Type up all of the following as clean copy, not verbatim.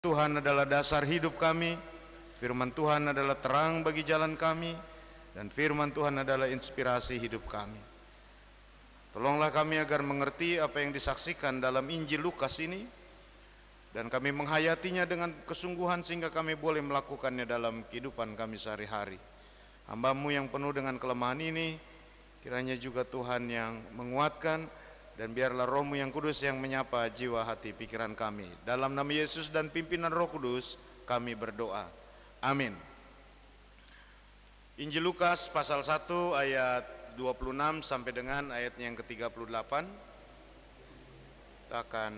Tuhan adalah dasar hidup kami, firman Tuhan adalah terang bagi jalan kami, dan firman Tuhan adalah inspirasi hidup kami. Tolonglah kami agar mengerti apa yang disaksikan dalam Injil Lukas ini, dan kami menghayatinya dengan kesungguhan sehingga kami boleh melakukannya dalam kehidupan kami sehari-hari. Hamba-Mu yang penuh dengan kelemahan ini, kiranya juga Tuhan yang menguatkan, dan biarlah Roh-Mu yang kudus yang menyapa jiwa, hati, pikiran kami. Dalam nama Yesus dan pimpinan Roh Kudus kami berdoa. Amin. Injil Lukas pasal 1 ayat 26 sampai dengan ayat yang ke-38. Kita akan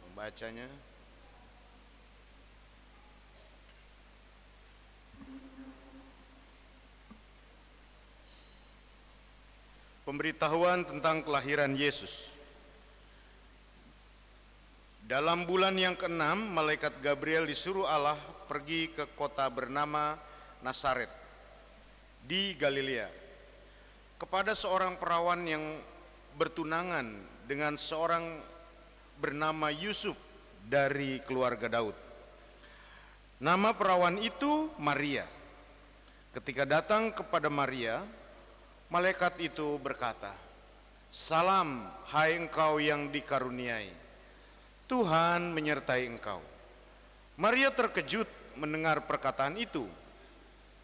membacanya. Pemberitahuan tentang kelahiran Yesus. Dalam bulan yang ke-6, malaikat Gabriel disuruh Allah pergi ke kota bernama Nazaret di Galilea, kepada seorang perawan yang bertunangan dengan seorang bernama Yusuf dari keluarga Daud. Nama perawan itu Maria. Ketika datang kepada Maria, malaikat itu berkata, "Salam, hai engkau yang dikaruniai, Tuhan menyertai engkau." Maria terkejut mendengar perkataan itu,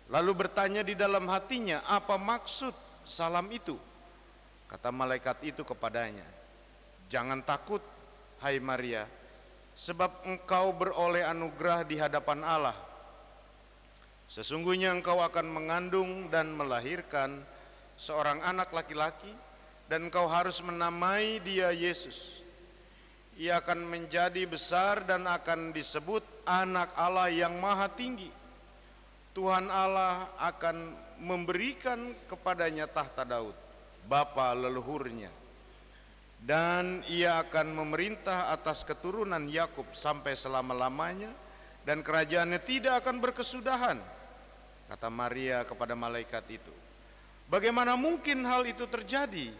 lalu bertanya di dalam hatinya, apa maksud salam itu? Kata malaikat itu kepadanya, "Jangan takut, hai Maria, sebab engkau beroleh anugerah di hadapan Allah. Sesungguhnya engkau akan mengandung dan melahirkan seorang anak laki-laki, dan engkau harus menamai dia Yesus. Ia akan menjadi besar dan akan disebut Anak Allah yang Maha Tinggi. Tuhan Allah akan memberikan kepadanya tahta Daud, bapa leluhurnya, dan ia akan memerintah atas keturunan Yakub sampai selama-lamanya, dan kerajaannya tidak akan berkesudahan." Kata Maria kepada malaikat itu, "Bagaimana mungkin hal itu terjadi?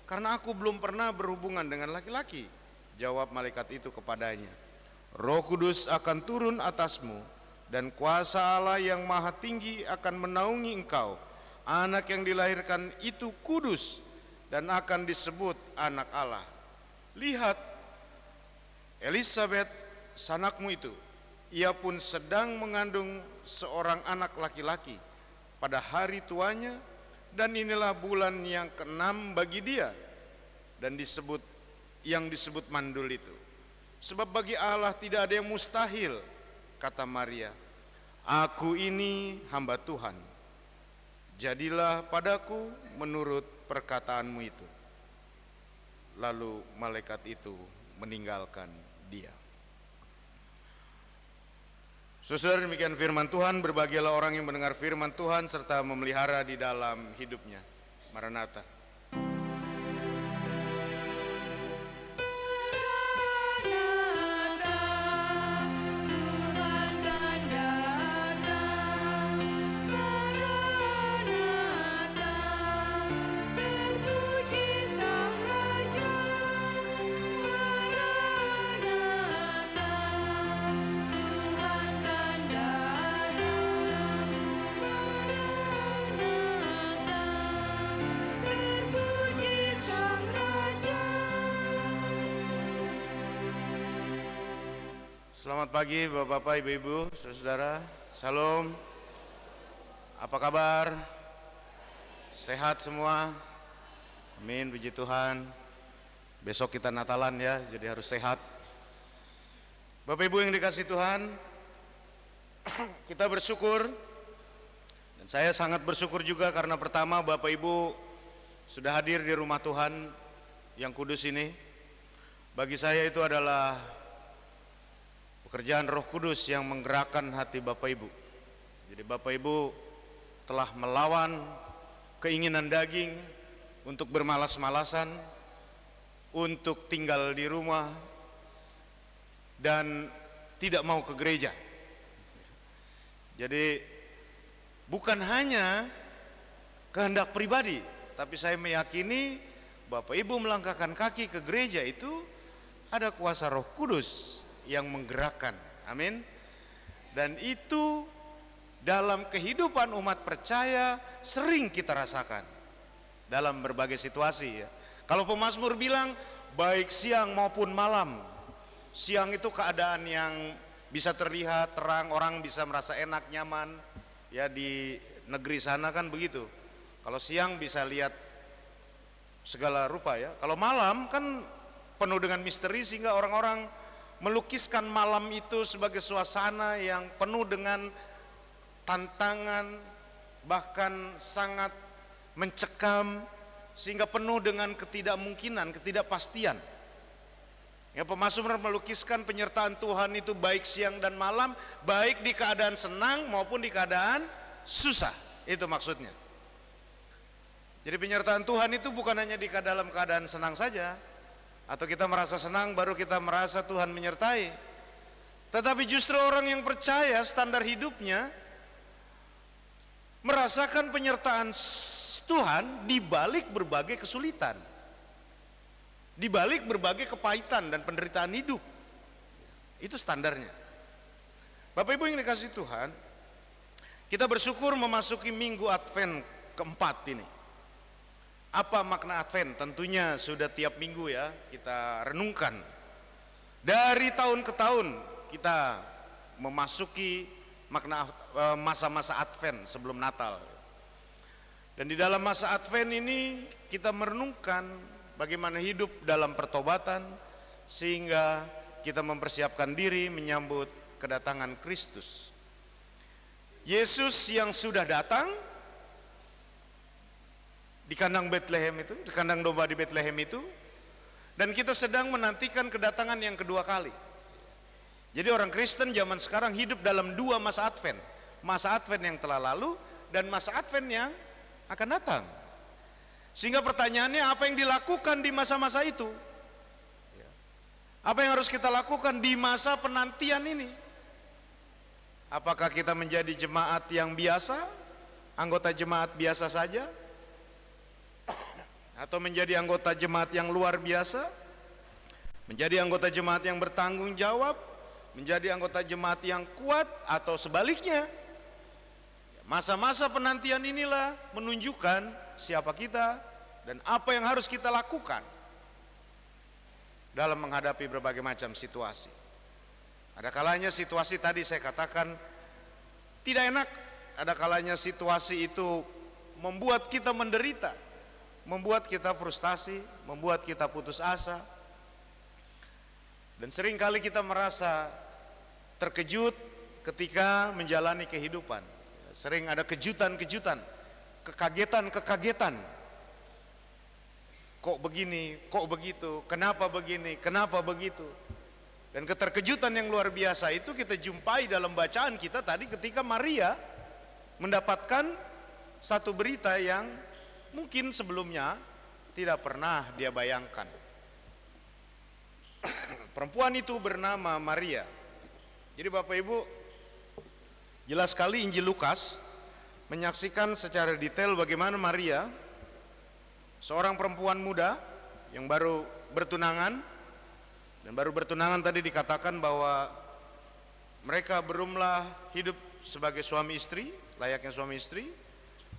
Karena aku belum pernah berhubungan dengan laki-laki." Jawab malaikat itu kepadanya, "Roh Kudus akan turun atasmu, dan kuasa Allah yang Maha Tinggi akan menaungi engkau. Anak yang dilahirkan itu kudus dan akan disebut Anak Allah. Lihat, Elisabet sanakmu itu, ia pun sedang mengandung seorang anak laki-laki pada hari tuanya, dan inilah bulan yang ke-6 bagi dia, dan yang disebut mandul itu. Sebab bagi Allah tidak ada yang mustahil." Kata Maria, "Aku ini hamba Tuhan, jadilah padaku menurut perkataanmu itu." Lalu malaikat itu meninggalkan dia. Saudara, demikian firman Tuhan. Berbahagialah orang yang mendengar firman Tuhan serta memelihara di dalam hidupnya. Maranatha. Selamat pagi Bapak-Bapak, Ibu-Ibu, Saudara. Salam. Apa kabar? Sehat semua? Amin, puji Tuhan. Besok kita Natalan ya, jadi harus sehat. Bapak Ibu yang dikasih Tuhan, kita bersyukur, dan saya sangat bersyukur juga karena pertama Bapak Ibu sudah hadir di rumah Tuhan yang kudus ini. Bagi saya itu adalah pekerjaan Roh Kudus yang menggerakkan hati Bapak Ibu. Jadi Bapak Ibu telah melawan keinginan daging untuk bermalas-malasan, untuk tinggal di rumah, dan tidak mau ke gereja. Jadi bukan hanya kehendak pribadi, tapi saya meyakini Bapak Ibu melangkahkan kaki ke gereja itu ada kuasa Roh Kudus yang menggerakkan Amin. Dan itu dalam kehidupan umat percaya sering kita rasakan dalam berbagai situasi ya. Kalau pemazmur bilang baik siang maupun malam. Siang itu keadaan yang bisa terlihat terang, orang bisa merasa enak, nyaman. Ya di negeri sana kan begitu. Kalau siang bisa lihat segala rupa ya. Kalau malam kan penuh dengan misteri sehingga orang-orang melukiskan malam itu sebagai suasana yang penuh dengan tantangan, bahkan sangat mencekam, sehingga penuh dengan ketidakmungkinan, ketidakpastian. Ya, pemazmur melukiskan penyertaan Tuhan itu baik siang dan malam, baik di keadaan senang maupun di keadaan susah. Itu maksudnya. Jadi penyertaan Tuhan itu bukan hanya di dalam keadaan senang saja, atau kita merasa senang baru kita merasa Tuhan menyertai. Tetapi justru orang yang percaya standar hidupnya merasakan penyertaan Tuhan di balik berbagai kesulitan, di balik berbagai kepahitan dan penderitaan hidup. Itu standarnya. Bapak Ibu yang dikasihi Tuhan, kita bersyukur memasuki minggu Advent keempat ini. Apa makna Advent? Tentunya sudah tiap minggu ya kita renungkan. Dari tahun ke tahun kita memasuki makna masa-masa Advent sebelum Natal. Dan di dalam masa Advent ini kita merenungkan bagaimana hidup dalam pertobatan sehingga kita mempersiapkan diri menyambut kedatangan Kristus. Yesus yang sudah datang di kandang Bethlehem itu, di kandang domba di Bethlehem itu, dan kita sedang menantikan kedatangan yang kedua kali. Jadi orang Kristen zaman sekarang hidup dalam dua masa Advent. Masa Advent yang telah lalu dan masa Advent yang akan datang. Sehingga pertanyaannya, apa yang dilakukan di masa-masa itu? Apa yang harus kita lakukan di masa penantian ini? Apakah kita menjadi jemaat yang biasa, anggota jemaat biasa saja? Atau menjadi anggota jemaat yang luar biasa, menjadi anggota jemaat yang bertanggung jawab, menjadi anggota jemaat yang kuat, atau sebaliknya? Masa-masa penantian inilah menunjukkan siapa kita dan apa yang harus kita lakukan dalam menghadapi berbagai macam situasi. Ada kalanya situasi tadi saya katakan tidak enak, ada kalanya situasi itu membuat kita menderita, membuat kita frustasi, membuat kita putus asa. Dan seringkali kita merasa terkejut ketika menjalani kehidupan. Sering ada kejutan-kejutan, kekagetan-kekagetan. Kok begini, kok begitu, kenapa begini, kenapa begitu. Dan keterkejutan yang luar biasa itu kita jumpai dalam bacaan kita tadi ketika Maria mendapatkan satu berita yang mungkin sebelumnya tidak pernah dia bayangkan. Perempuan itu bernama Maria. Jadi Bapak Ibu, jelas sekali Injil Lukas menyaksikan secara detail bagaimana Maria, seorang perempuan muda yang baru bertunangan, dan baru bertunangan tadi dikatakan bahwa mereka belumlah hidup sebagai suami istri, layaknya suami istri.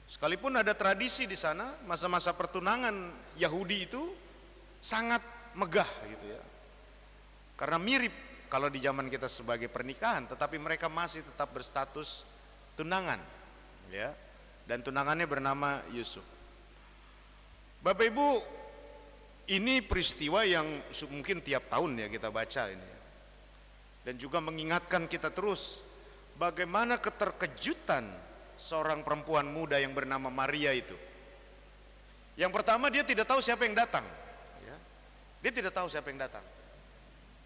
Sekalipun ada tradisi di sana, masa-masa pertunangan Yahudi itu sangat megah gitu ya. Karena mirip kalau di zaman kita sebagai pernikahan, tetapi mereka masih tetap berstatus tunangan ya. Dan tunangannya bernama Yusuf. Bapak Ibu, ini peristiwa yang mungkin tiap tahun ya kita baca ini ya. Dan juga mengingatkan kita terus bagaimana keterkejutan seorang perempuan muda yang bernama Maria itu. Yang pertama, dia tidak tahu siapa yang datang ya. Dia tidak tahu siapa yang datang.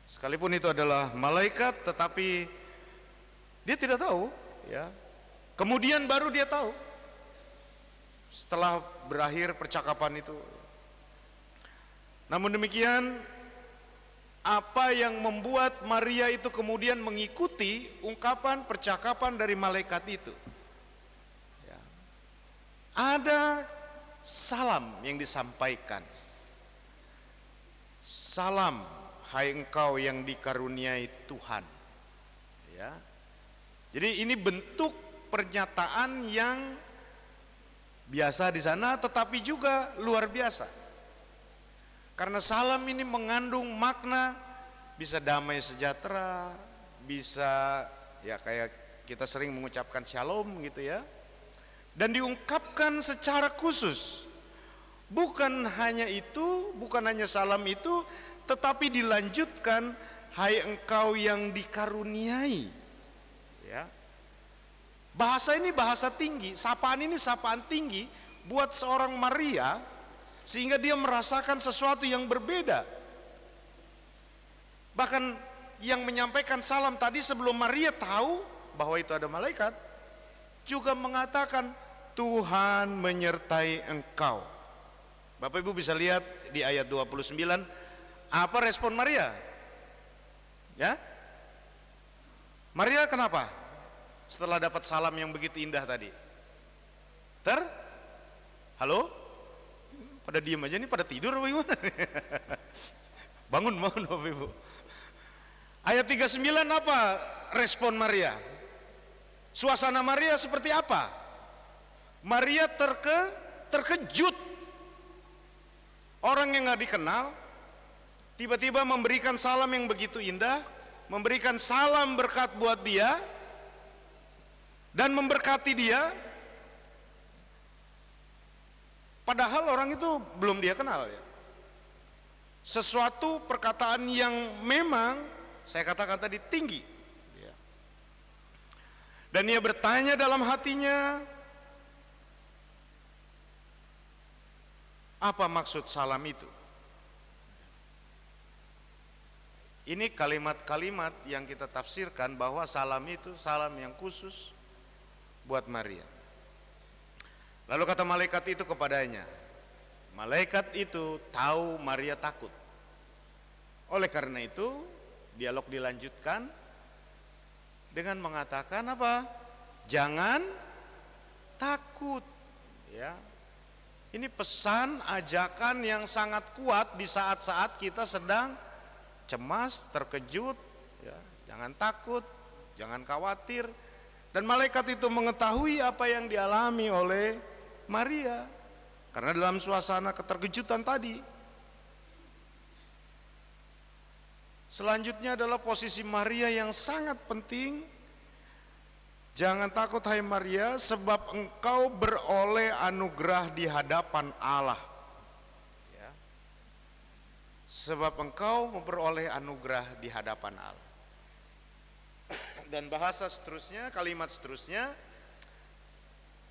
Sekalipun itu adalah malaikat, tetapi dia tidak tahu ya. Kemudian baru dia tahu setelah berakhir percakapan itu. Namun demikian, apa yang membuat Maria itu kemudian mengikuti ungkapan percakapan dari malaikat itu? Ya. Ada salam yang disampaikan. Salam, hai engkau yang dikaruniai Tuhan. Ya. Jadi ini bentuk pernyataan yang biasa di sana tetapi juga luar biasa. Karena salam ini mengandung makna bisa damai sejahtera, bisa ya kayak kita sering mengucapkan shalom gitu ya. Dan diungkapkan secara khusus. Bukan hanya itu, bukan hanya salam itu, tetapi dilanjutkan, hai engkau yang dikaruniai. Ya. Bahasa ini bahasa tinggi, sapaan ini sapaan tinggi buat seorang Maria, sehingga dia merasakan sesuatu yang berbeda. Bahkan yang menyampaikan salam tadi sebelum Maria tahu bahwa itu ada malaikat, juga mengatakan Tuhan menyertai engkau. Bapak Ibu bisa lihat di ayat 29 apa respon Maria? Ya? Maria kenapa? Setelah dapat salam yang begitu indah tadi. Halo? Pada diem aja nih, pada tidur apa gimana? Bangun Bapak Ibu. Ayat 39 apa respon Maria? Suasana Maria seperti apa? Maria terkejut. Orang yang gak dikenal tiba-tiba memberikan salam yang begitu indah, memberikan salam berkat buat dia dan memberkati dia, padahal orang itu belum dia kenal ya. Sesuatu perkataan yang memang saya katakan tadi tinggi ya. Dan ia bertanya dalam hatinya, apa maksud salam itu? Ini kalimat-kalimat yang kita tafsirkan bahwa salam itu salam yang khusus buat Maria. Lalu kata malaikat itu kepadanya, malaikat itu tahu Maria takut. Oleh karena itu dialog dilanjutkan dengan mengatakan apa? Jangan takut ya. Ini pesan ajakan yang sangat kuat di saat-saat kita sedang cemas, terkejut ya. Jangan takut, jangan khawatir. Dan malaikat itu mengetahui apa yang dialami oleh Maria karena dalam suasana keterkejutan tadi. Selanjutnya adalah posisi Maria yang sangat penting. Jangan takut hai Maria, sebab engkau beroleh anugerah di hadapan Allah. Ya. Sebab engkau memperoleh anugerah di hadapan Allah. Dan bahasa seterusnya, kalimat seterusnya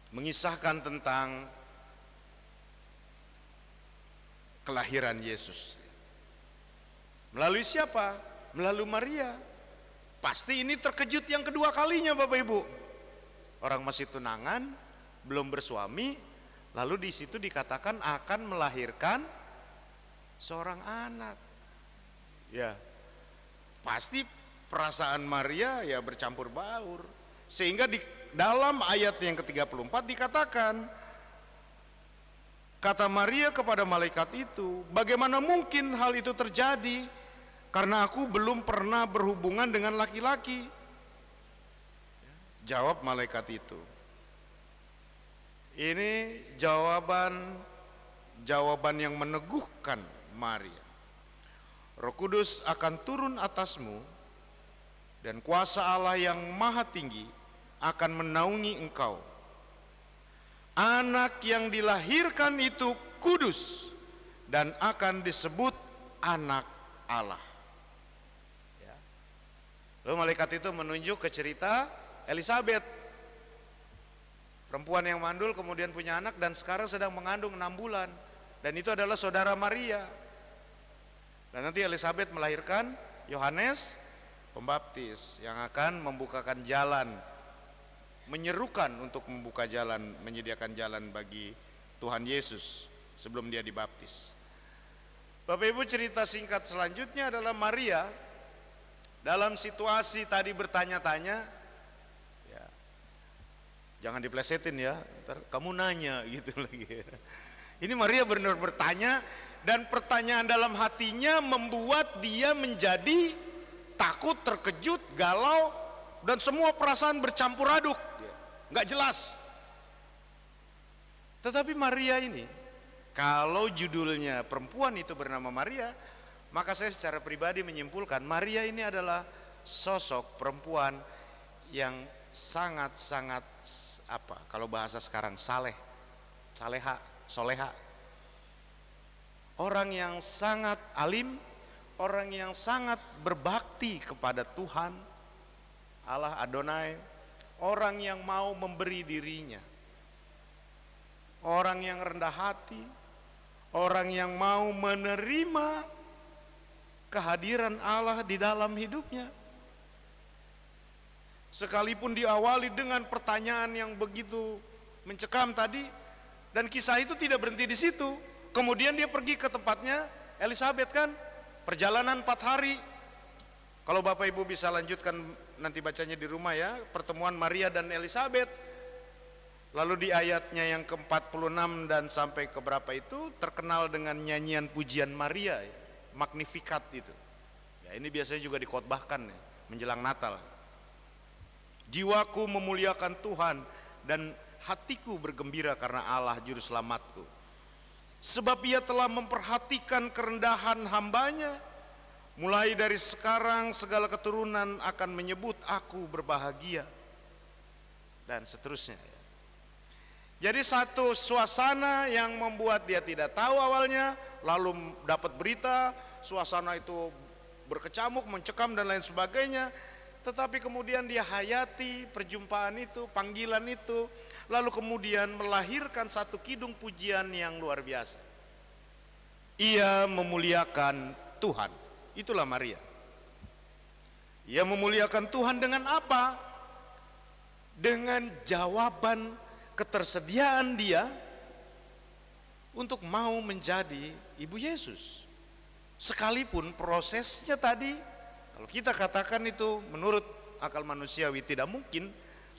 mengisahkan tentang kelahiran Yesus. Melalui siapa? Melalui Maria. Pasti ini terkejut yang kedua kalinya Bapak Ibu. Orang masih tunangan, belum bersuami, lalu di situ dikatakan akan melahirkan seorang anak. Ya, pasti perasaan Maria ya bercampur baur. Sehingga di dalam ayat yang ke-34 dikatakan, kata Maria kepada malaikat itu, bagaimana mungkin hal itu terjadi? Karena aku belum pernah berhubungan dengan laki-laki. Jawab malaikat itu. Ini jawaban yang meneguhkan Maria. Roh Kudus akan turun atasmu dan kuasa Allah yang maha tinggi akan menaungi engkau. Anak yang dilahirkan itu kudus dan akan disebut anak Allah. Lalu malaikat itu menunjuk ke cerita Elisabet, perempuan yang mandul kemudian punya anak dan sekarang sedang mengandung 6 bulan, dan itu adalah saudara Maria. Dan nanti Elisabet melahirkan Yohanes Pembaptis yang akan membukakan jalan, menyerukan untuk membuka jalan, menyediakan jalan bagi Tuhan Yesus sebelum dia dibaptis. Bapak Ibu, cerita singkat selanjutnya adalah Maria dalam situasi tadi bertanya-tanya, ya, jangan diplesetin ya, ntar kamu nanya gitu lagi. Ini Maria benar bertanya, dan pertanyaan dalam hatinya membuat dia menjadi takut, terkejut, galau, dan semua perasaan bercampur aduk, nggak jelas. Tetapi Maria ini, kalau judulnya perempuan itu bernama Maria, maka saya secara pribadi menyimpulkan Maria ini adalah sosok perempuan yang sangat-sangat apa, kalau bahasa sekarang soleha. Orang yang sangat alim, orang yang sangat berbakti kepada Tuhan Allah Adonai, orang yang mau memberi dirinya, orang yang rendah hati, orang yang mau menerima kehadiran Allah di dalam hidupnya. Sekalipun diawali dengan pertanyaan yang begitu mencekam tadi, dan kisah itu tidak berhenti di situ. Kemudian dia pergi ke tempatnya Elizabeth, kan, perjalanan 4 hari. Kalau Bapak Ibu bisa lanjutkan nanti bacanya di rumah ya, pertemuan Maria dan Elizabeth. Lalu di ayatnya yang ke-46 dan sampai ke berapa itu terkenal dengan nyanyian pujian Maria, ya, Magnificat itu. Ya, ini biasanya juga dikhotbahkan ya, menjelang Natal. Jiwaku memuliakan Tuhan dan hatiku bergembira karena Allah juru selamatku. Sebab ia telah memperhatikan kerendahan hambanya. Mulai dari sekarang segala keturunan akan menyebut aku berbahagia. Dan seterusnya. Jadi satu suasana yang membuat dia tidak tahu awalnya, lalu dapat berita, suasana itu berkecamuk, mencekam dan lain sebagainya. Tetapi kemudian dia hayati perjumpaan itu, panggilan itu, lalu kemudian melahirkan satu kidung pujian yang luar biasa. Ia memuliakan Tuhan. Itulah Maria. Ia memuliakan Tuhan dengan apa? Dengan jawaban ketersediaan dia untuk mau menjadi ibu Yesus. Sekalipun prosesnya tadi, kalau kita katakan itu menurut akal manusiawi tidak mungkin,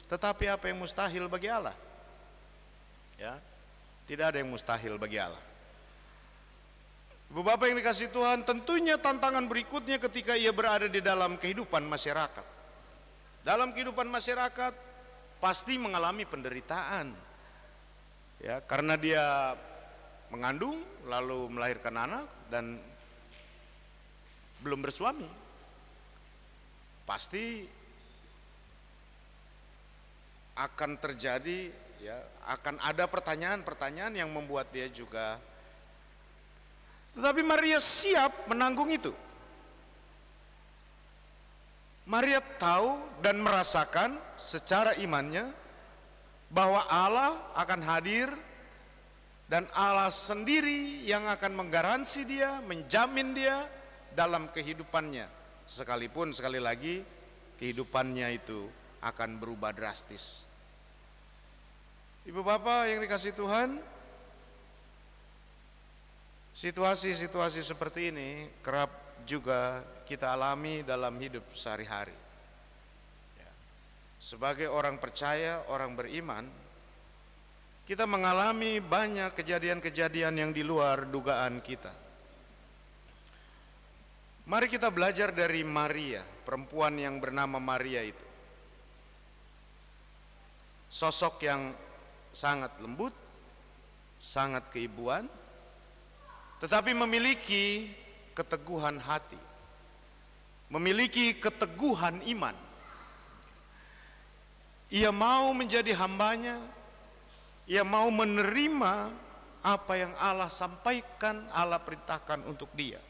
tetapi apa yang mustahil bagi Allah? Ya, tidak ada yang mustahil bagi Allah. Ibu Bapak yang dikasihi Tuhan, tentunya tantangan berikutnya ketika ia berada di dalam kehidupan masyarakat. Dalam kehidupan masyarakat pasti mengalami penderitaan. Ya, karena dia mengandung lalu melahirkan anak dan belum bersuami. Pasti akan terjadi, ya, akan ada pertanyaan-pertanyaan yang membuat dia juga. Tetapi Maria siap menanggung itu. Maria tahu dan merasakan secara imannya bahwa Allah akan hadir dan Allah sendiri yang akan menggaransi dia, menjamin dia dalam kehidupannya. Sekalipun sekali lagi kehidupannya itu akan berubah drastis. Ibu Bapak yang dikasihi Tuhan, situasi-situasi seperti ini kerap juga kita alami dalam hidup sehari-hari. Sebagai orang percaya, orang beriman, kita mengalami banyak kejadian-kejadian yang di luar dugaan kita. Mari kita belajar dari Maria, perempuan yang bernama Maria itu. Sosok yang sangat lembut, sangat keibuan, tetapi memiliki keteguhan hati, memiliki keteguhan iman. Ia mau menjadi hambanya, ia mau menerima apa yang Allah sampaikan, Allah perintahkan untuk dia.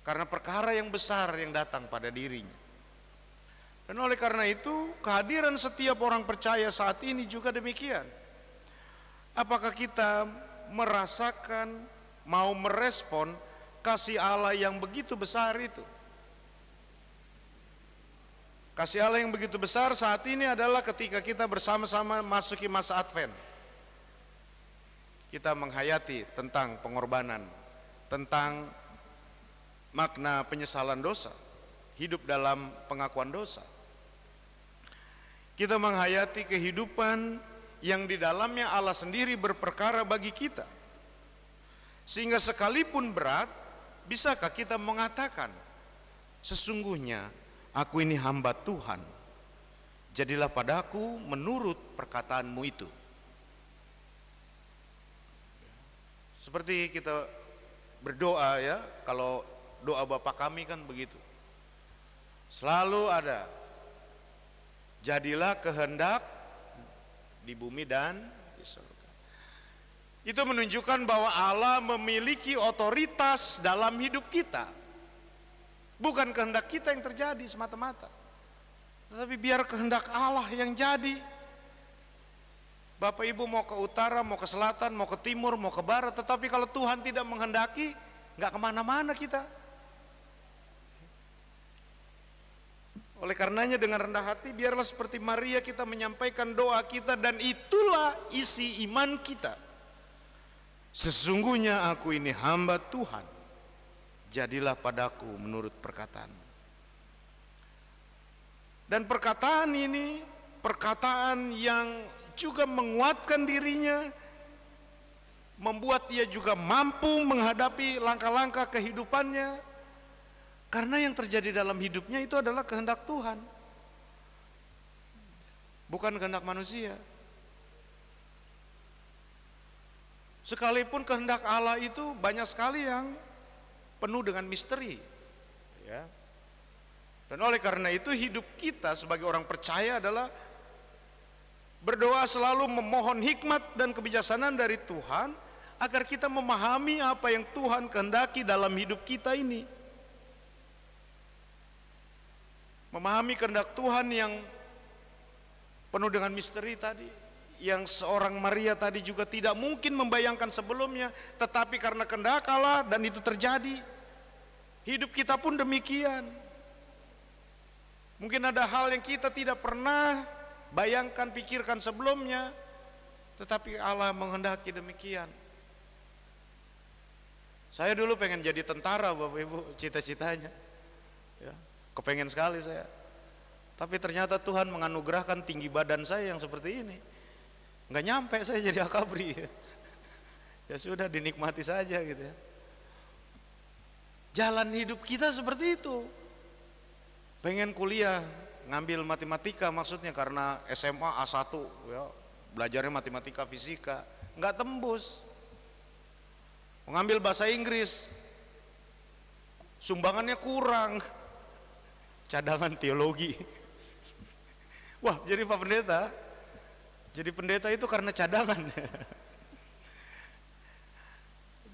Karena perkara yang besar yang datang pada dirinya. Dan oleh karena itu, kehadiran setiap orang percaya saat ini juga demikian. Apakah kita merasakan, mau merespon kasih Allah yang begitu besar itu? Kasih Allah yang begitu besar saat ini adalah ketika kita bersama-sama masuki masa Advent. Kita menghayati tentang pengorbanan, tentang makna penyesalan dosa, hidup dalam pengakuan dosa. Kita menghayati kehidupan yang di dalamnya Allah sendiri berperkara bagi kita. Sehingga sekalipun berat, bisakah kita mengatakan, sesungguhnya aku ini hamba Tuhan, jadilah padaku menurut perkataanmu itu. Seperti kita berdoa ya, kalau doa Bapa kami kan begitu. Selalu ada, jadilah kehendak di bumi dan di surga. Itu menunjukkan bahwa Allah memiliki otoritas dalam hidup kita. Bukan kehendak kita yang terjadi semata-mata, tetapi biar kehendak Allah yang jadi. Bapak Ibu mau ke utara, mau ke selatan, mau ke timur, mau ke barat, tetapi kalau Tuhan tidak menghendaki, nggak kemana-mana kita. Oleh karenanya dengan rendah hati, biarlah seperti Maria kita menyampaikan doa kita, dan itulah isi iman kita. Sesungguhnya aku ini hamba Tuhan, jadilah padaku menurut perkataan-Mu. Dan perkataan ini, perkataan yang juga menguatkan dirinya, membuat dia juga mampu menghadapi langkah-langkah kehidupannya, karena yang terjadi dalam hidupnya itu adalah kehendak Tuhan, bukan kehendak manusia. Sekalipun kehendak Allah itu banyak sekali yang penuh dengan misteri, ya. Dan oleh karena itu hidup kita sebagai orang percaya adalah berdoa selalu memohon hikmat dan kebijaksanaan dari Tuhan, agar kita memahami apa yang Tuhan kehendaki dalam hidup kita ini. Memahami kehendak Tuhan yang penuh dengan misteri tadi, yang seorang Maria tadi juga tidak mungkin membayangkan sebelumnya, tetapi karena kehendak Allah dan itu terjadi. Hidup kita pun demikian. Mungkin ada hal yang kita tidak pernah bayangkan, pikirkan sebelumnya, tetapi Allah menghendaki demikian. Saya dulu pengen jadi tentara, Bapak Ibu, cita-citanya, ya, kepengen sekali saya. Tapi ternyata Tuhan menganugerahkan tinggi badan saya yang seperti ini, nggak nyampe saya jadi akabri. Ya sudah, dinikmati saja gitu ya. Jalan hidup kita seperti itu. Pengen kuliah, ngambil matematika maksudnya, karena SMA A1 ya, belajarnya matematika fisika, nggak tembus. Mengambil bahasa Inggris, sumbangannya kurang, cadangan teologi. Wah, jadi Pak Pendeta, jadi pendeta itu karena cadangan.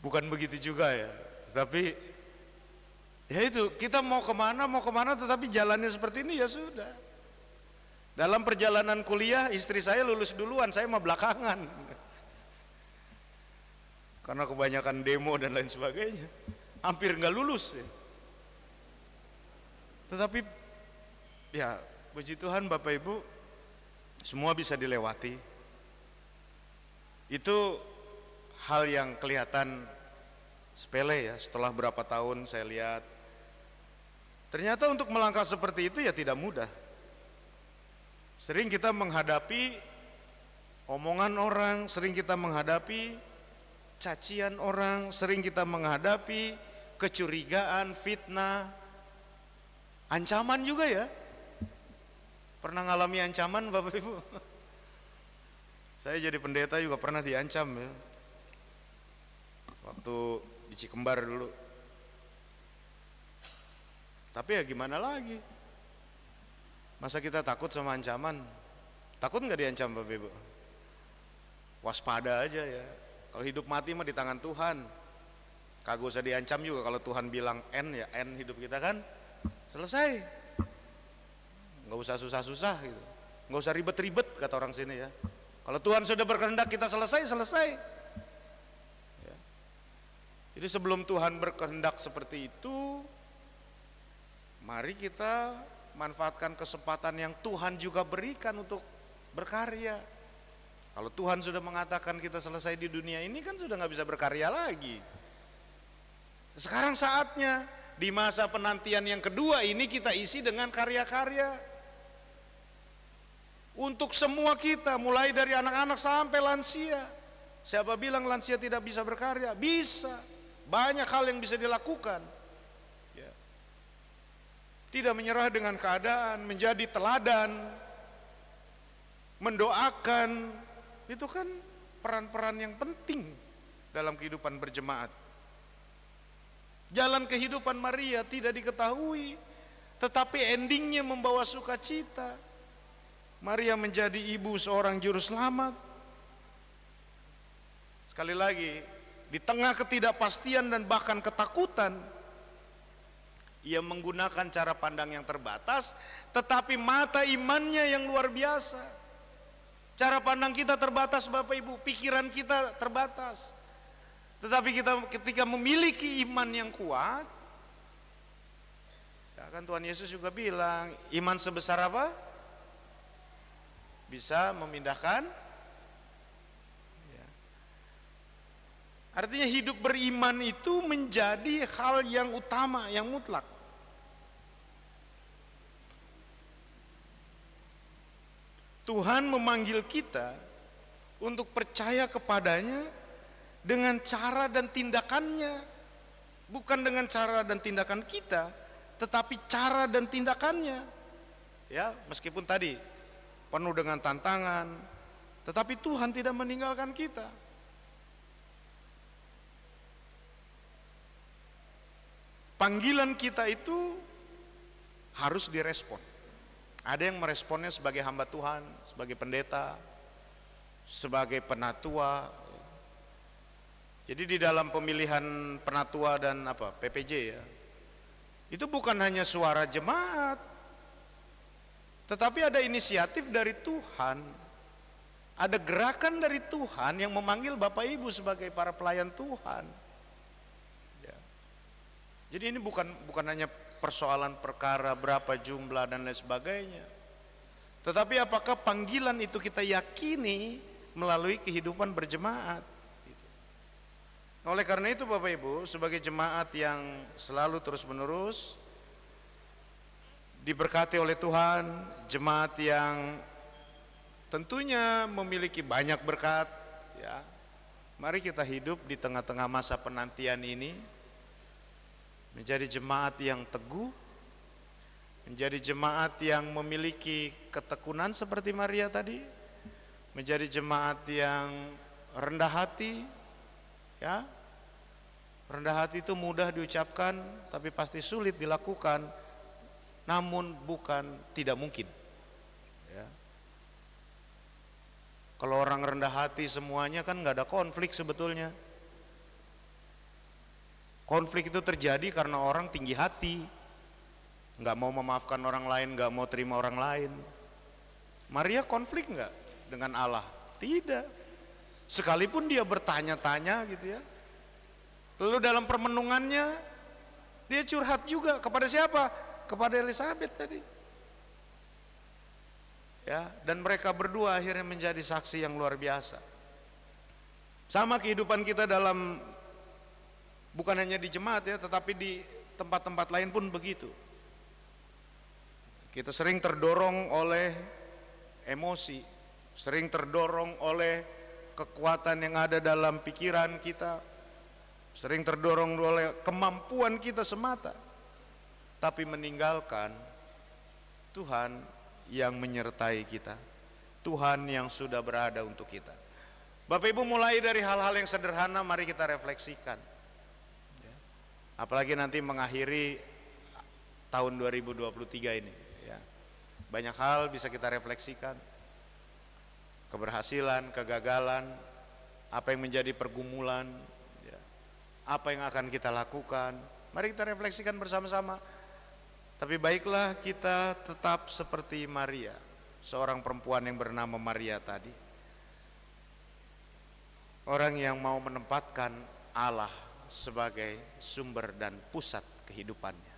Bukan begitu juga ya, tapi ya itu, kita mau kemana, tetapi jalannya seperti ini, ya sudah. Dalam perjalanan kuliah, istri saya lulus duluan, saya mah belakangan. Karena kebanyakan demo dan lain sebagainya, hampir nggak lulus ya. Tetapi ya puji Tuhan Bapak Ibu, semua bisa dilewati. Itu hal yang kelihatan sepele ya. Setelah berapa tahun saya lihat, ternyata untuk melangkah seperti itu ya tidak mudah. Sering kita menghadapi omongan orang, sering kita menghadapi cacian orang, sering kita menghadapi kecurigaan, fitnah, ancaman juga ya. Pernah ngalami ancaman Bapak Ibu? Saya jadi pendeta juga pernah diancam ya, waktu di Cikembar dulu. Tapi ya gimana lagi, masa kita takut sama ancaman? Takut nggak diancam Bapak Ibu? Waspada aja ya. Kalau hidup mati mah di tangan Tuhan, kagak usah diancam juga. Kalau Tuhan bilang N ya N hidup kita kan, selesai. Nggak usah susah-susah gitu, nggak usah ribet-ribet kata orang sini ya. Kalau Tuhan sudah berkehendak kita selesai ya. Jadi sebelum Tuhan berkehendak seperti itu, mari kita manfaatkan kesempatan yang Tuhan juga berikan untuk berkarya. Kalau Tuhan sudah mengatakan kita selesai di dunia ini, kan sudah nggak bisa berkarya lagi. Sekarang saatnya di masa penantian yang kedua ini kita isi dengan karya-karya. Untuk semua kita, mulai dari anak-anak sampai lansia. Siapa bilang lansia tidak bisa berkarya? Bisa. Banyak hal yang bisa dilakukan. Ya. Tidak menyerah dengan keadaan, menjadi teladan. mendoakan, itu kan peran-peran yang penting dalam kehidupan berjemaat. Jalan kehidupan Maria tidak diketahui, tetapi endingnya membawa sukacita. Maria menjadi ibu seorang juru selamat. Sekali lagi, di tengah ketidakpastian dan bahkan ketakutan, ia menggunakan cara pandang yang terbatas, tetapi mata imannya yang luar biasa. Cara pandang kita terbatas Bapak Ibu, pikiran kita terbatas. Tetapi kita ketika memiliki iman yang kuat, ya kan Tuhan Yesus juga bilang, iman sebesar apa? Bisa memindahkan. Ya. Artinya hidup beriman itu menjadi hal yang utama, yang mutlak. Tuhan memanggil kita untuk percaya kepadanya dengan cara dan tindakannya, bukan dengan cara dan tindakan kita, tetapi cara dan tindakannya. Ya, meskipun tadi penuh dengan tantangan, tetapi Tuhan tidak meninggalkan kita. Panggilan kita itu harus direspon. Ada yang meresponnya sebagai hamba Tuhan, sebagai pendeta, sebagai penatua. Jadi di dalam pemilihan penatua dan PPJ ya, itu bukan hanya suara jemaat, tetapi ada inisiatif dari Tuhan, ada gerakan dari Tuhan yang memanggil Bapak Ibu sebagai para pelayan Tuhan. Ya. Jadi ini bukan hanya persoalan perkara berapa jumlah dan lain sebagainya, tetapi apakah panggilan itu kita yakini melalui kehidupan berjemaat. Oleh karena itu Bapak Ibu, sebagai jemaat yang selalu terus menerus diberkati oleh Tuhan, jemaat yang tentunya memiliki banyak berkat, ya. Mari kita hidup di tengah-tengah masa penantian ini menjadi jemaat yang teguh, menjadi jemaat yang memiliki ketekunan seperti Maria tadi, menjadi jemaat yang rendah hati, ya. Rendah hati itu mudah diucapkan, tapi pasti sulit dilakukan. Namun bukan tidak mungkin. Ya. Kalau orang rendah hati semuanya kan nggak ada konflik sebetulnya. Konflik itu terjadi karena orang tinggi hati, nggak mau memaafkan orang lain, nggak mau terima orang lain. Maria konflik nggak dengan Allah? Tidak. Sekalipun dia bertanya-tanya gitu ya. Lalu dalam permenungannya dia curhat juga kepada siapa? Kepada Elizabeth tadi. Ya, dan mereka berdua akhirnya menjadi saksi yang luar biasa. Sama kehidupan kita dalam, bukan hanya di jemaat ya, tetapi di tempat-tempat lain pun begitu. Kita sering terdorong oleh emosi, sering terdorong oleh kekuatan yang ada dalam pikiran kita, sering terdorong oleh kemampuan kita semata, tapi meninggalkan Tuhan yang menyertai kita, Tuhan yang sudah berada untuk kita. Bapak Ibu, mulai dari hal-hal yang sederhana mari kita refleksikan. Apalagi nanti mengakhiri tahun 2023 ini ya. Banyak hal bisa kita refleksikan. Keberhasilan, kegagalan, apa yang menjadi pergumulan, ya. Apa yang akan kita lakukan. Mari kita refleksikan bersama-sama. Tapi baiklah kita tetap seperti Maria, seorang perempuan yang bernama Maria tadi. Orang yang mau menempatkan Allah sebagai sumber dan pusat kehidupannya.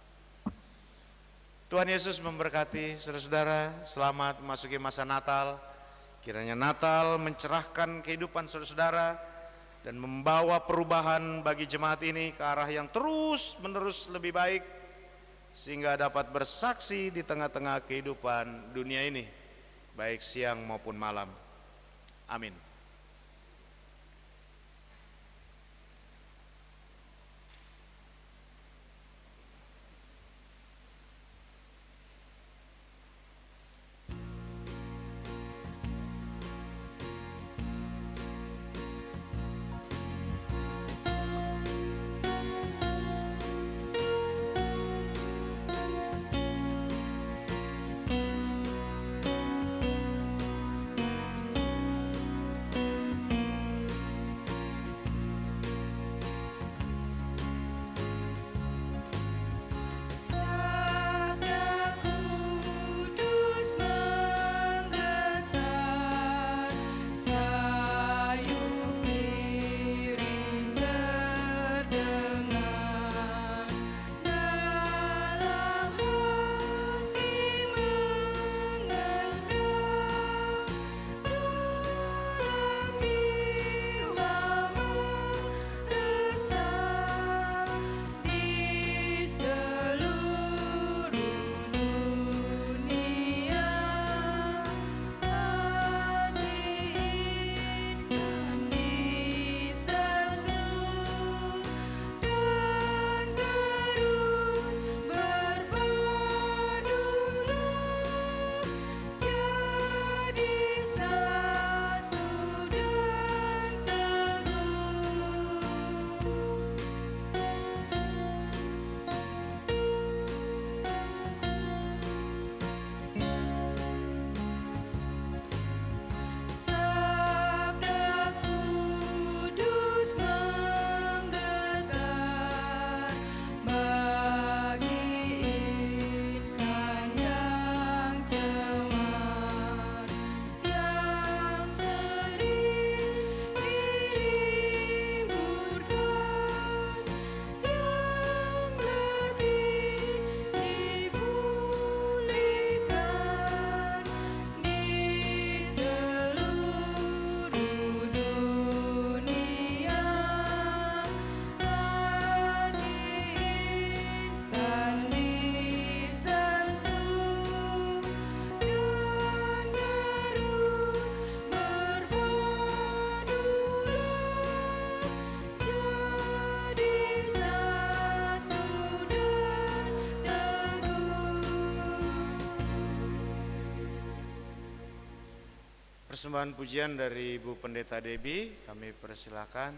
Tuhan Yesus memberkati saudara-saudara. Selamat memasuki masa Natal. Kiranya Natal mencerahkan kehidupan saudara-saudara dan membawa perubahan bagi jemaat ini ke arah yang terus menerus lebih baik, sehingga dapat bersaksi di tengah-tengah kehidupan dunia ini, baik siang maupun malam. Amin. Persembahan pujian dari Ibu Pendeta Debbie, kami persilakan.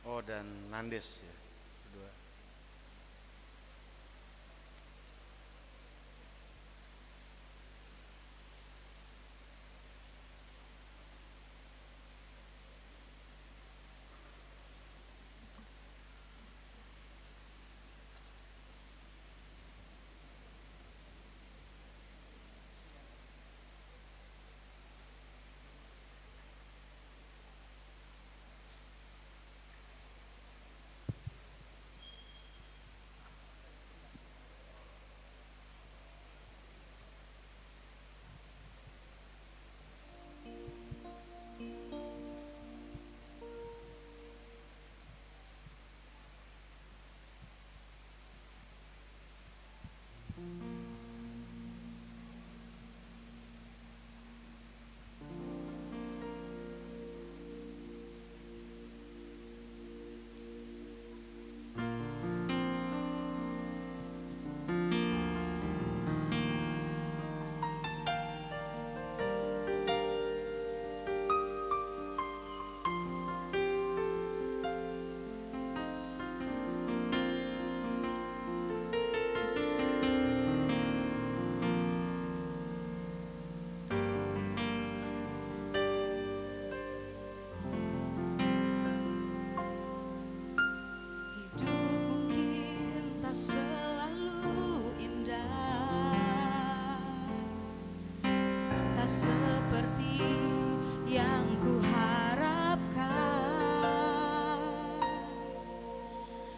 Oh, dan Nandes ya, kedua. Seperti yang kuharapkan,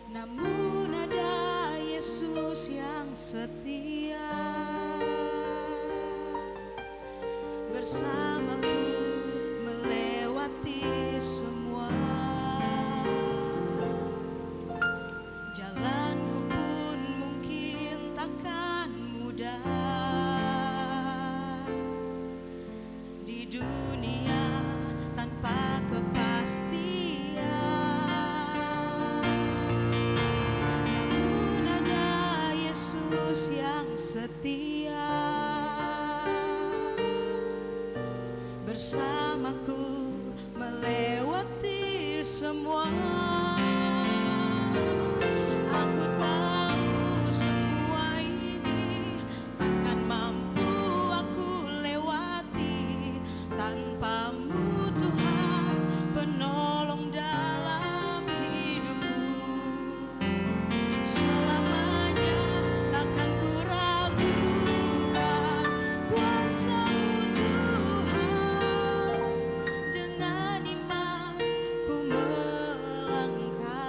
namun ada Yesus yang setia bersamaku melewati semua. Jalanku pun mungkin takkan mudah dunia tanpa kepastian, namun ada Yesus yang setia bersamaku melewati semua. Aku tahu semua ini takkan mampu aku lewati tanpamu Tuhan, penolong dalam hidupku. Selamanya takkan ku ragukan kuasa-Mu Tuhan, dengan iman ku melangkah.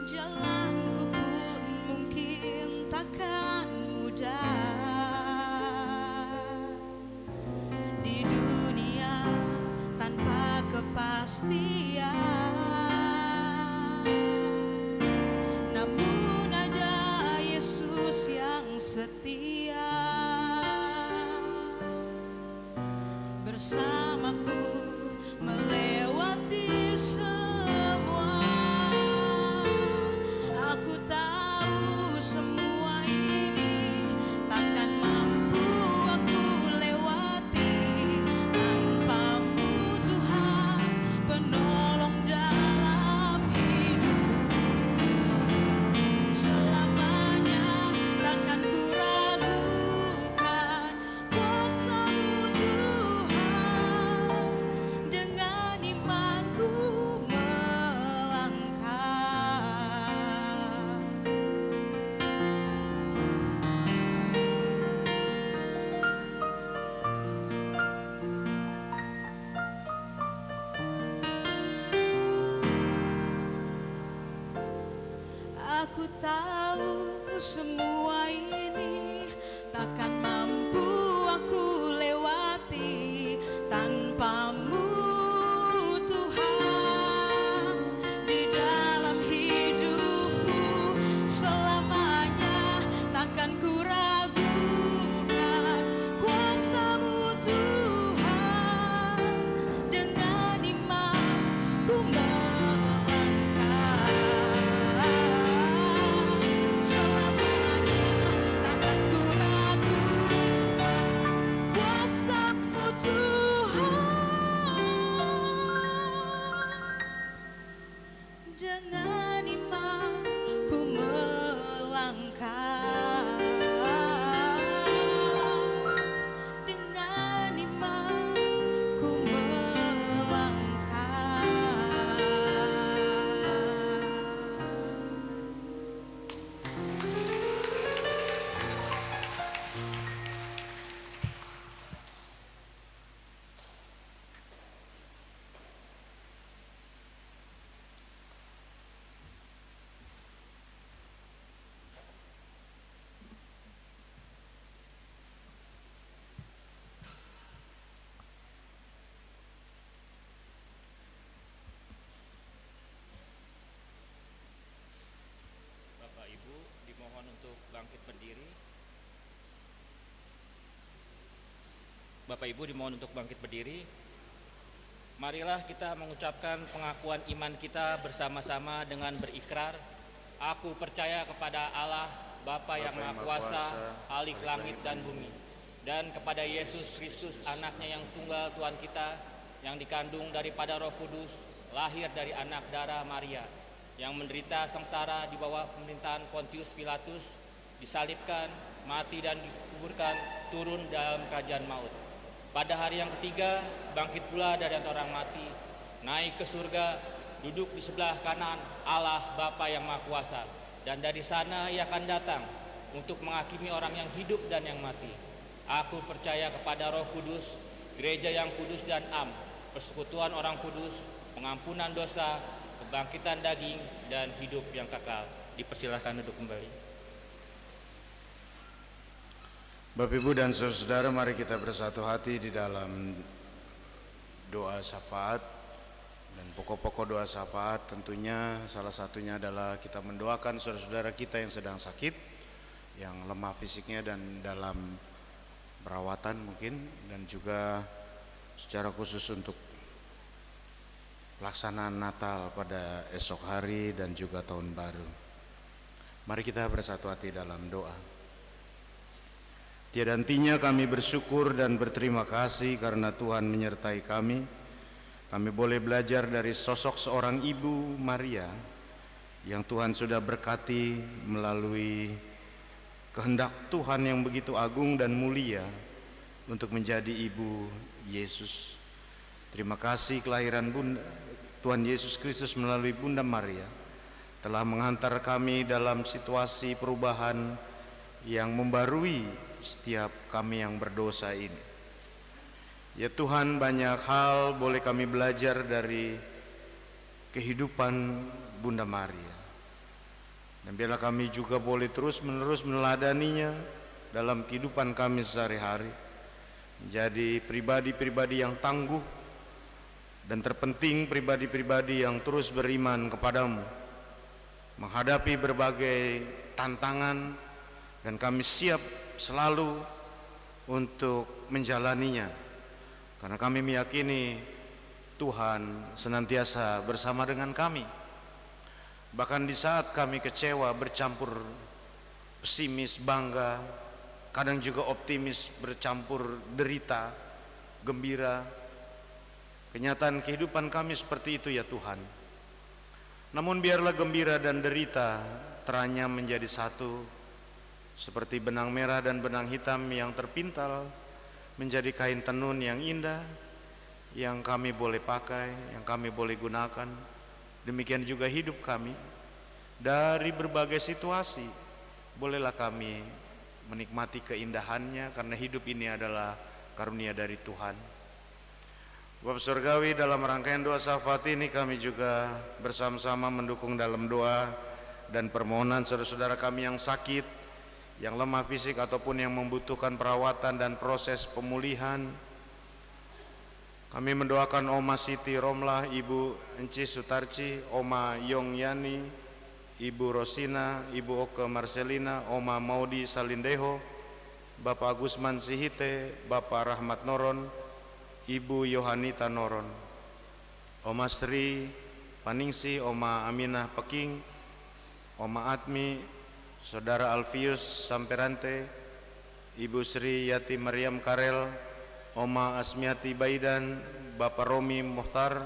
Jalanku pun mungkin takkan mudah di dunia tanpa kepastian, namun ada Yesus yang setia bersamaku melewati semua. Aku tahu semua ini takkan mampu aku lewati tanpamu Tuhan, penolong dalam hidupku. Selamanya takkan ku ragukan kuasa-Mu Tuhan, dengan imanku melangkah. Aku tahu semua ini takkan mampu aku lewati tanpamu Tuhan, di dalam hidupku. Selamanya takkan ku ragukan kuasa-Mu Tuhan, dengan iman ku melangkah. Dengan iman ku melangkah, dengan iman ku melangkah. Bapak Ibu dimohon untuk bangkit berdiri. Bapak Ibu dimohon untuk bangkit berdiri. Marilah kita mengucapkan pengakuan iman kita bersama-sama dengan berikrar, aku percaya kepada Allah Bapa yang Maha Kuasa, Khalik langit dan bumi, dan kepada Yesus Kristus anaknya yang tunggal Tuhan kita, yang dikandung daripada Roh Kudus, lahir dari anak darah Maria, yang menderita sengsara di bawah pemerintahan Pontius Pilatus, disalibkan, mati dan dikuburkan, turun dalam kerajaan maut. Pada hari yang ketiga, bangkit pula dari antara orang mati, naik ke surga, duduk di sebelah kanan Allah Bapa yang Maha Kuasa, dan dari sana ia akan datang untuk menghakimi orang yang hidup dan yang mati. Aku percaya kepada Roh Kudus, gereja yang kudus dan am, persekutuan orang kudus, pengampunan dosa, kebangkitan daging, dan hidup yang kekal. Dipersilahkan duduk kembali. Bapak Ibu dan saudara, mari kita bersatu hati di dalam doa syafaat. Dan pokok-pokok doa syafaat tentunya salah satunya adalah kita mendoakan saudara-saudara kita yang sedang sakit, yang lemah fisiknya dan dalam perawatan mungkin, dan juga secara khusus untuk pelaksanaan Natal pada esok hari dan juga tahun baru. Mari kita bersatu hati dalam doa. Tiada hentinya kami bersyukur dan berterima kasih karena Tuhan menyertai kami. Kami boleh belajar dari sosok seorang ibu Maria yang Tuhan sudah berkati melalui kehendak Tuhan yang begitu agung dan mulia untuk menjadi ibu Yesus. Terima kasih kelahiran Tuhan Yesus Kristus melalui Bunda Maria telah menghantar kami dalam situasi perubahan yang membarui setiap kami yang berdosa ini. Ya Tuhan, banyak hal boleh kami belajar dari kehidupan Bunda Maria, dan biarlah kami juga boleh terus-menerus meneladaninya dalam kehidupan kami sehari-hari, menjadi pribadi-pribadi yang tangguh, dan terpenting pribadi-pribadi yang terus beriman kepadamu, menghadapi berbagai tantangan, dan kami siap selalu untuk menjalaninya, karena kami meyakini Tuhan senantiasa bersama dengan kami. Bahkan di saat kami kecewa, bercampur pesimis, bangga, kadang juga optimis, bercampur derita, gembira, kenyataan kehidupan kami seperti itu ya Tuhan. Namun biarlah gembira dan derita teranyam menjadi satu, seperti benang merah dan benang hitam yang terpintal menjadi kain tenun yang indah, yang kami boleh pakai, yang kami boleh gunakan. Demikian juga hidup kami, dari berbagai situasi bolehlah kami menikmati keindahannya, karena hidup ini adalah karunia dari Tuhan. Bapak Surgawi, dalam rangkaian doa syafaat ini kami juga bersama-sama mendukung dalam doa dan permohonan saudara-saudara kami yang sakit, yang lemah fisik ataupun yang membutuhkan perawatan dan proses pemulihan. Kami mendoakan Oma Siti Romlah, Ibu Enci Sutarci, Oma Yong Yani, Ibu Rosina, Ibu Oke Marcelina, Oma Maudi Salindeho, Bapak Gusman Sihite, Bapak Rahmat Noron, Ibu Yohanita Noron, Oma Sri Paningsi, Oma Aminah Peking, Oma Atmi, Saudara Alfius Samperante, Ibu Sri Yati Maryam Karel, Oma Asmiati Baidan, Bapak Romi Muhtar,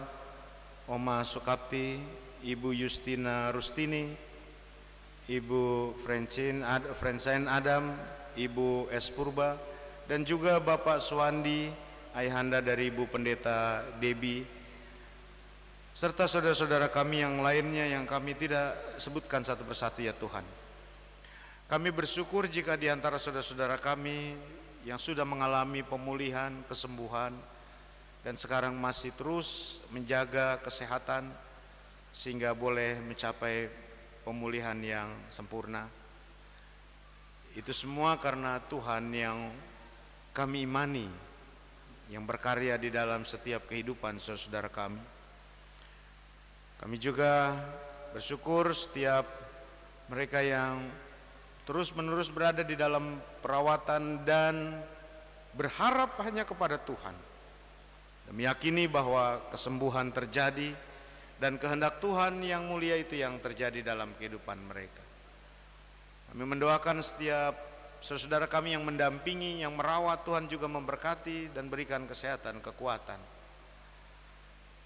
Oma Sukapti, Ibu Justina Rustini, Ibu Francine Adam, Ibu S. Purba, dan juga Bapak Suwandi, ayahanda dari Ibu Pendeta Debbie, serta saudara-saudara kami yang lainnya yang kami tidak sebutkan satu persatu ya Tuhan. Kami bersyukur jika di antara saudara-saudara kami yang sudah mengalami pemulihan, kesembuhan, dan sekarang masih terus menjaga kesehatan sehingga boleh mencapai pemulihan yang sempurna. Itu semua karena Tuhan yang kami imani, yang berkarya di dalam setiap kehidupan saudara-saudara kami. Kami juga bersyukur setiap mereka yang terus-menerus berada di dalam perawatan dan berharap hanya kepada Tuhan, dan meyakini bahwa kesembuhan terjadi dan kehendak Tuhan yang mulia itu yang terjadi dalam kehidupan mereka. Kami mendoakan setiap saudara kami yang mendampingi, yang merawat, Tuhan juga memberkati dan berikan kesehatan, kekuatan.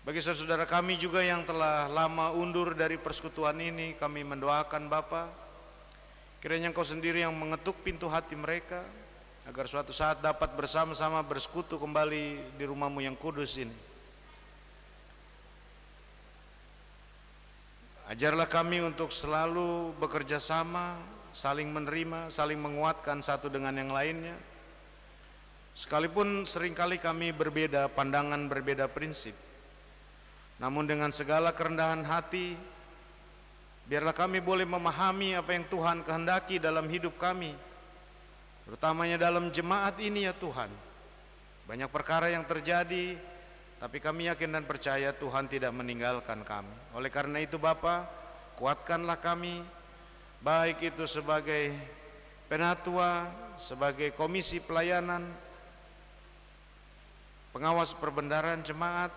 Bagi saudara kami juga yang telah lama undur dari persekutuan ini, kami mendoakan Bapa, kiranya Engkau sendiri yang mengetuk pintu hati mereka, agar suatu saat dapat bersama-sama bersekutu kembali di rumah-Mu yang kudus ini. Ajarlah kami untuk selalu bekerja sama, saling menerima, saling menguatkan satu dengan yang lainnya. Sekalipun seringkali kami berbeda pandangan, berbeda prinsip, namun dengan segala kerendahan hati, biarlah kami boleh memahami apa yang Tuhan kehendaki dalam hidup kami, terutamanya dalam jemaat ini ya Tuhan. Banyak perkara yang terjadi, tapi kami yakin dan percaya Tuhan tidak meninggalkan kami. Oleh karena itu Bapa, kuatkanlah kami, baik itu sebagai penatua, sebagai komisi pelayanan, pengawas perbendaharaan jemaat.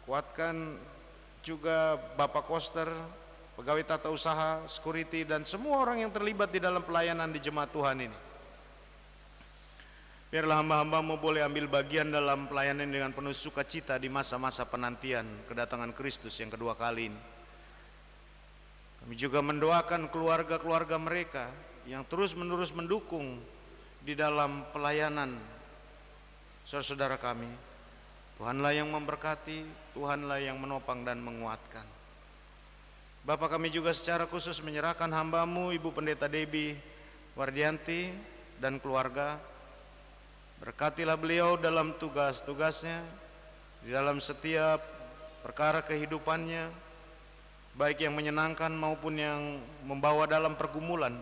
Kuatkan juga Bapak Koster, pegawai tata usaha, security, dan semua orang yang terlibat di dalam pelayanan di jemaat Tuhan ini. Biarlah hamba-hamba-Mu boleh ambil bagian dalam pelayanan dengan penuh sukacita di masa-masa penantian kedatangan Kristus yang kedua kali ini. Kami juga mendoakan keluarga-keluarga mereka yang terus-menerus mendukung di dalam pelayanan saudara-saudara kami. Tuhanlah yang memberkati, Tuhanlah yang menopang dan menguatkan. Bapak, kami juga secara khusus menyerahkan hamba-Mu Ibu Pendeta Debbie Wardianti dan keluarga. Berkatilah beliau dalam tugas-tugasnya, di dalam setiap perkara kehidupannya, baik yang menyenangkan maupun yang membawa dalam pergumulan.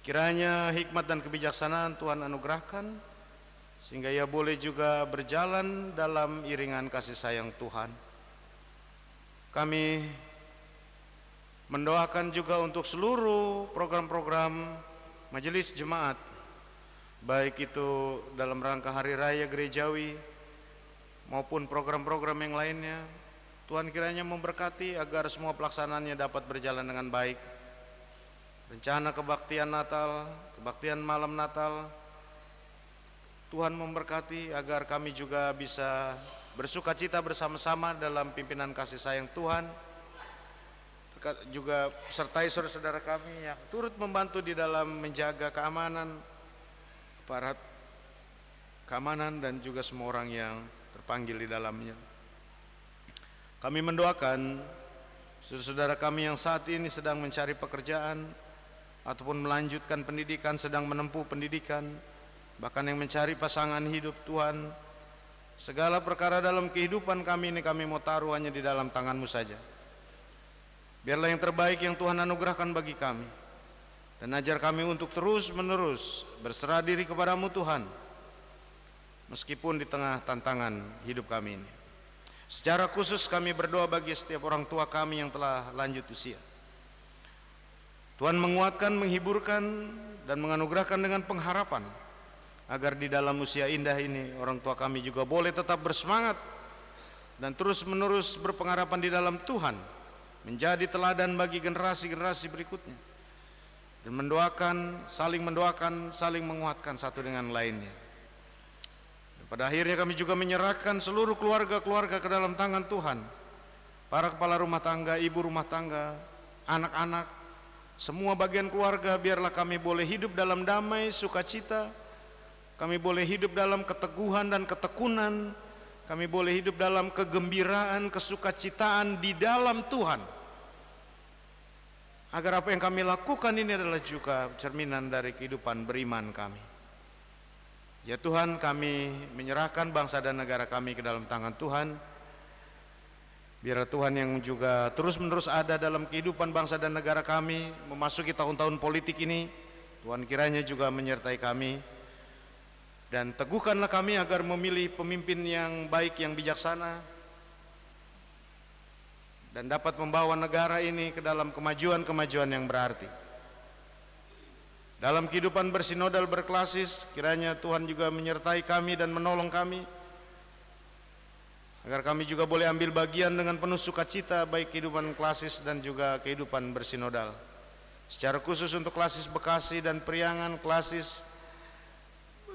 Kiranya hikmat dan kebijaksanaan Tuhan anugerahkan, sehingga ia boleh juga berjalan dalam iringan kasih sayang Tuhan. Kami mendoakan juga untuk seluruh program-program majelis jemaat, baik itu dalam rangka Hari Raya Gerejawi maupun program-program yang lainnya. Tuhan kiranya memberkati agar semua pelaksanaannya dapat berjalan dengan baik. Rencana kebaktian Natal, kebaktian malam Natal, Tuhan memberkati agar kami juga bisa bersukacita bersama-sama dalam pimpinan kasih sayang Tuhan. Juga sertai saudara-saudara kami yang turut membantu di dalam menjaga keamanan, aparat keamanan, dan juga semua orang yang terpanggil di dalamnya. Kami mendoakan saudara-saudara kami yang saat ini sedang mencari pekerjaan ataupun melanjutkan pendidikan, sedang menempuh pendidikan, bahkan yang mencari pasangan hidup. Tuhan, segala perkara dalam kehidupan kami ini kami mau taruh hanya di dalam tangan-Mu saja. Biarlah yang terbaik yang Tuhan anugerahkan bagi kami, dan ajar kami untuk terus-menerus berserah diri kepada-Mu Tuhan, meskipun di tengah tantangan hidup kami ini. Secara khusus kami berdoa bagi setiap orang tua kami yang telah lanjut usia. Tuhan menguatkan, menghiburkan, dan menganugerahkan dengan pengharapan, agar di dalam usia indah ini orang tua kami juga boleh tetap bersemangat dan terus-menerus berpengharapan di dalam Tuhan, menjadi teladan bagi generasi-generasi berikutnya, dan mendoakan, saling menguatkan satu dengan lainnya. Dan pada akhirnya kami juga menyerahkan seluruh keluarga-keluarga ke dalam tangan Tuhan, para kepala rumah tangga, ibu rumah tangga, anak-anak, semua bagian keluarga, biarlah kami boleh hidup dalam damai, sukacita, kami boleh hidup dalam keteguhan dan ketekunan, kami boleh hidup dalam kegembiraan, kesukacitaan di dalam Tuhan. Agar apa yang kami lakukan ini adalah juga cerminan dari kehidupan beriman kami. Ya Tuhan, kami menyerahkan bangsa dan negara kami ke dalam tangan Tuhan. Biar Tuhan yang juga terus-menerus ada dalam kehidupan bangsa dan negara kami, memasuki tahun-tahun politik ini, Tuhan kiranya juga menyertai kami. Dan teguhkanlah kami agar memilih pemimpin yang baik, yang bijaksana, dan dapat membawa negara ini ke dalam kemajuan-kemajuan yang berarti. Dalam kehidupan bersinodal berklasis, kiranya Tuhan juga menyertai kami dan menolong kami, agar kami juga boleh ambil bagian dengan penuh sukacita, baik kehidupan klasis dan juga kehidupan bersinodal. Secara khusus untuk klasis Bekasi dan Priangan klasis,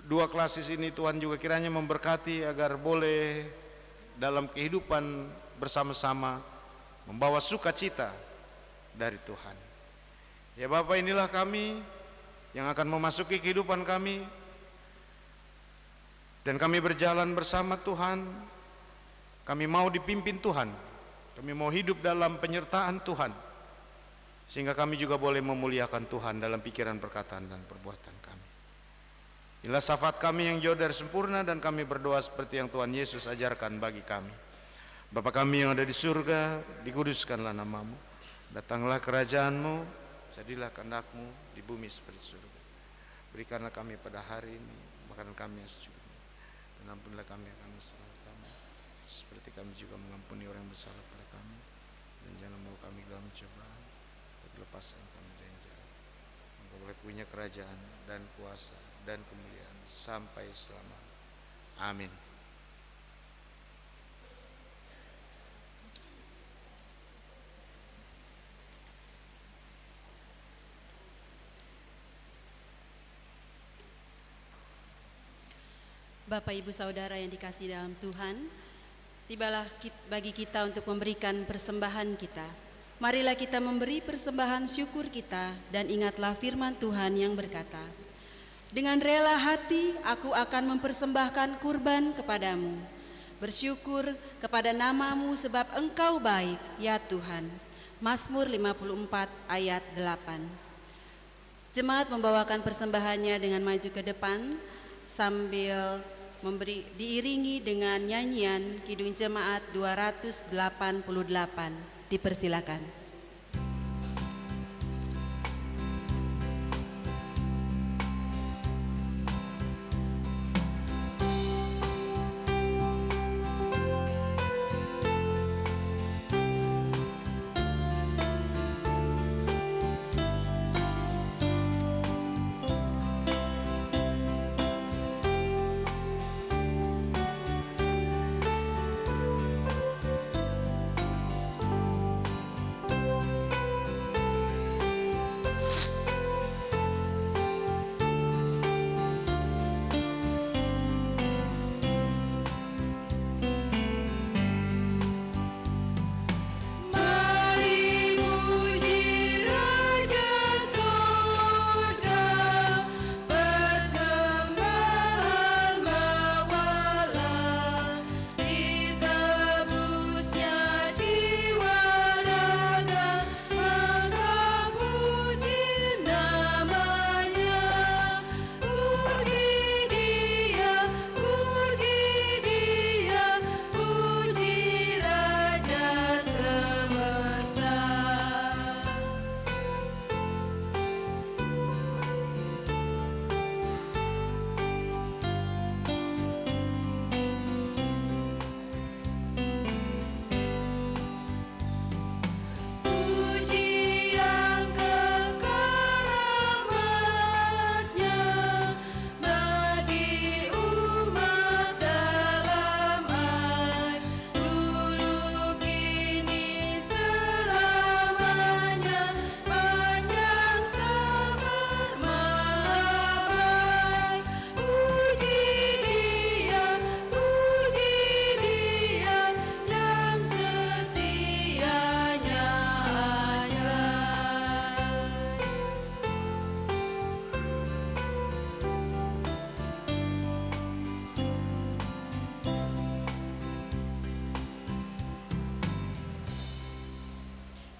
dua klasis ini Tuhan juga kiranya memberkati agar boleh dalam kehidupan bersama-sama membawa sukacita dari Tuhan. Ya Bapa, inilah kami yang akan memasuki kehidupan kami, dan kami berjalan bersama Tuhan. Kami mau dipimpin Tuhan, kami mau hidup dalam penyertaan Tuhan, sehingga kami juga boleh memuliakan Tuhan dalam pikiran, perkataan, dan perbuatan kami. Inilah syafaat kami yang jauh dari sempurna, dan kami berdoa seperti yang Tuhan Yesus ajarkan bagi kami. Bapa kami yang ada di surga, dikuduskanlah namamu, datanglah kerajaanmu, jadilah kehendak-Mu di bumi seperti surga. Berikanlah kami pada hari ini makanan kami yang secukupnya, dan ampunilah kami akan kesalahan kami, seperti kami juga mengampuni orang yang bersalah pada kami, dan jangan membawa kami ke dalam cobaan, tapi lepaskan kami dari yang jahat. Engkau boleh punya kerajaan dan kuasa dan kemuliaan sampai selamanya. Amin. Bapak Ibu Saudara yang dikasihi dalam Tuhan, tibalah bagi kita untuk memberikan persembahan kita. Marilah kita memberi persembahan syukur kita, dan ingatlah firman Tuhan yang berkata, dengan rela hati aku akan mempersembahkan kurban kepadamu, bersyukur kepada namamu sebab engkau baik, ya Tuhan. Mazmur 54 ayat 8. Jemaat membawakan persembahannya dengan maju ke depan, sambil diiringi dengan nyanyian Kidung Jemaat 288. Dipersilakan.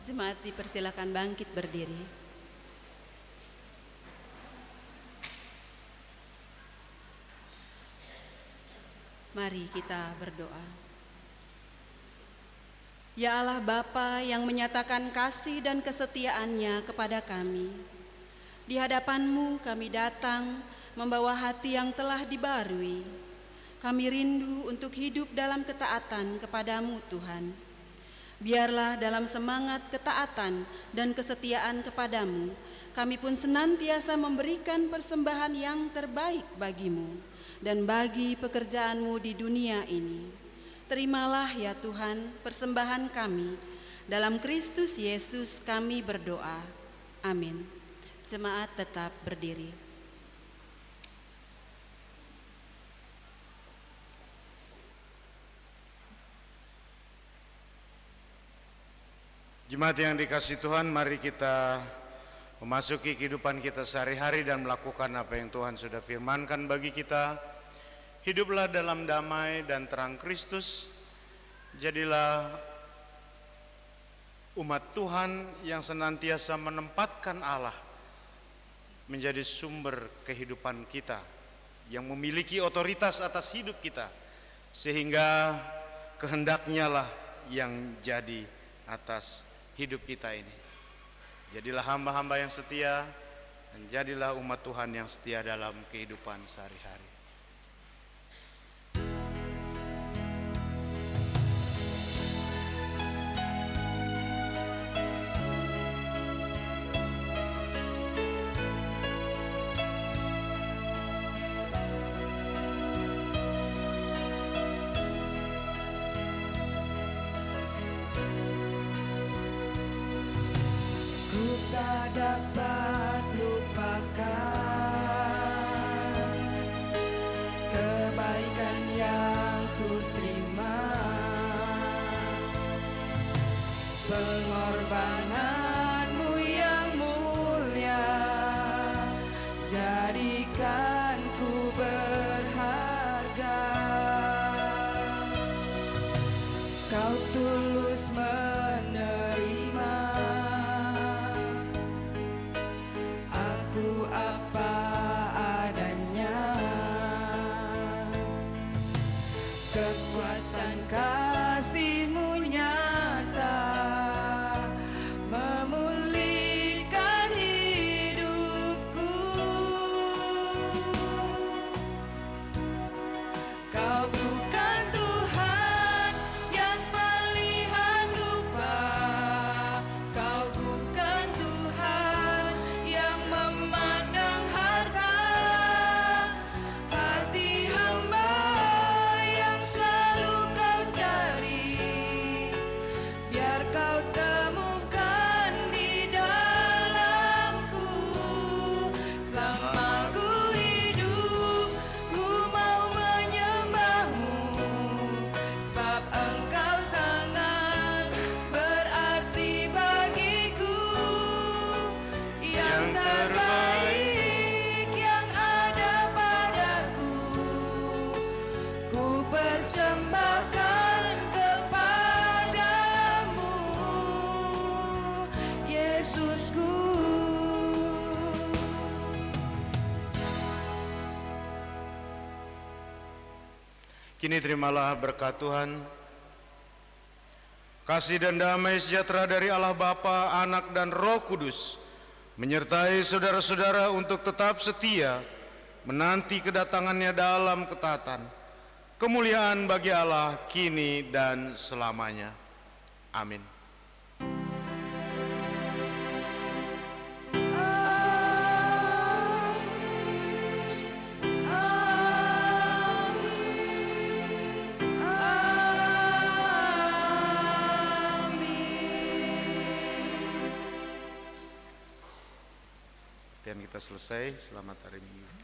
Jemaat dipersilakan bangkit berdiri. Mari kita berdoa. Ya Allah Bapa yang menyatakan kasih dan kesetiaan-Nya kepada kami, di hadapan-Mu kami datang membawa hati yang telah dibarui. Kami rindu untuk hidup dalam ketaatan kepada-Mu Tuhan. Biarlah dalam semangat ketaatan dan kesetiaan kepada-Mu, kami pun senantiasa memberikan persembahan yang terbaik bagi-Mu dan bagi pekerjaan-Mu di dunia ini. Terimalah ya Tuhan persembahan kami, dalam Kristus Yesus kami berdoa. Amin. Jemaat tetap berdiri. Jemaat yang dikasihi Tuhan, mari kita memasuki kehidupan kita sehari-hari dan melakukan apa yang Tuhan sudah firmankan bagi kita. Hiduplah dalam damai dan terang Kristus. Jadilah umat Tuhan yang senantiasa menempatkan Allah menjadi sumber kehidupan kita, yang memiliki otoritas atas hidup kita, sehingga kehendaknya lah yang jadi atas hidup kita ini. Jadilah hamba-hamba yang setia, dan jadilah umat Tuhan yang setia dalam kehidupan sehari-hari. Ku tak dapat lupakan kebaikan yang ku terima, pengorbananmu yang mulia jadikan ku berharga. Kau tulus menerima aku apa adanya. Kekuatan kasih-Mu nyata memulihkan hidupku. Kau bukan Tuhan yang melihat rupa, Kau bukan Tuhan yang memandang harta. Hati hamba yang selalu Kau cari, biar Kau temukan di dalamku. Selama ku hidup, ku mau menyembah-Mu, sebab Engkau sangat berarti bagiku. Yang terbaik yang ada padaku, ku persembahkan kepadamu, Yesusku. Kini terimalah berkat Tuhan, kasih dan damai sejahtera dari Allah Bapa, Anak dan Roh Kudus menyertai saudara-saudara untuk tetap setia menanti kedatangannya dalam ketaatan. Kemuliaan bagi Allah kini dan selamanya. Amin. Dan kita selesai. Selamat hari Minggu.